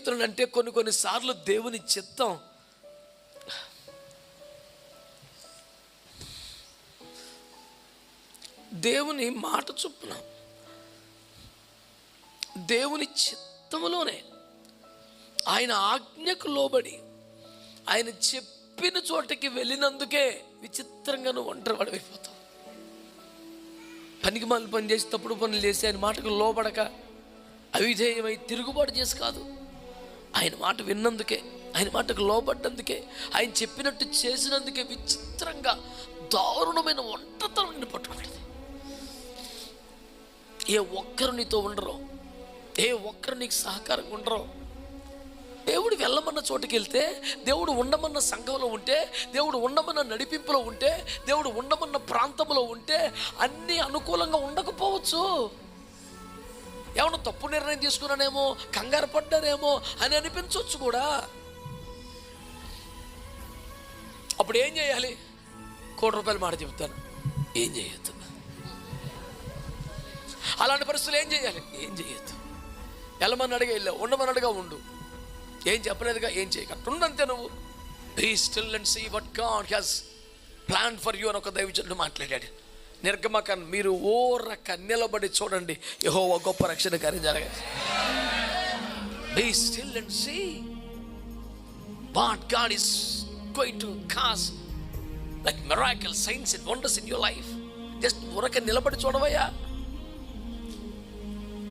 చెప్తున్నానంటే కొన్నిసార్లు దేవుని చిత్తం దేవుని మాట చొప్పున దేవుని చిత్తములోనే ఆయన ఆజ్ఞకు లోబడి ఆయన చెప్పిన చోటకి వెళ్ళినందుకే విచిత్రంగా నువ్వు ఒంటరి పడిపోతావు. పనికి మాలిన పని చేసి తప్పుడు పనులు చేసి ఆయన మాటకు లోబడక అవిధేయమై తిరుగుబాటు చేసి కాదు, ఆయన మాట విన్నందుకే, ఆయన మాటకు లోబడ్డందుకే, ఆయన చెప్పినట్టు చేసినందుకే విచిత్రంగా దారుణమైన ఒంటరితనం నిన్ను పట్టుకుంటుంది. ఏ ఒక్కరు నీతో ఉండరు, ఏ ఒక్కరు నీకు సహకారంగా ఉండరు. దేవుడు వెళ్ళమన్న చోటుకి వెళ్తే, దేవుడు ఉండమన్న సంఘంలో ఉంటే, దేవుడు ఉండమన్న నడిపింపులో ఉంటే, దేవుడు ఉండమన్న ప్రాంతంలో ఉంటే అన్నీ అనుకూలంగా ఉండకపోవచ్చు. ఏమన్నా తప్పు నిర్ణయం తీసుకున్నానేమో, కంగారు పడ్డానేమో అని అనిపించవచ్చు కూడా. అప్పుడు ఏం చేయాలి? ₹1,00,00,000 మాట చెప్తాను, ఏం చేయొద్దు. అలాంటి పరిస్థితులు ఏం చేయాలి? ఏం చేయొద్దు. వెళ్ళమని అడిగా వెళ్ళావు, ఉండమని అడిగా ఉండు, ఏం చెప్పలేదుగా ఏం చేయకంటుండంతే. నువ్వు be still and see what God has plan for you అని ఒక దైవజనుడు మాట్లాడాడు. నిర్గమకాండం మీరు ఓరక నిలబడి చూడండి, యెహోవా గొప్ప రక్షణ కార్యం జరగాలి. Be still and see what God is going to cause like miracle signs and wonders in your life. Just ఊరక నిలబడి చూడవయ్యా.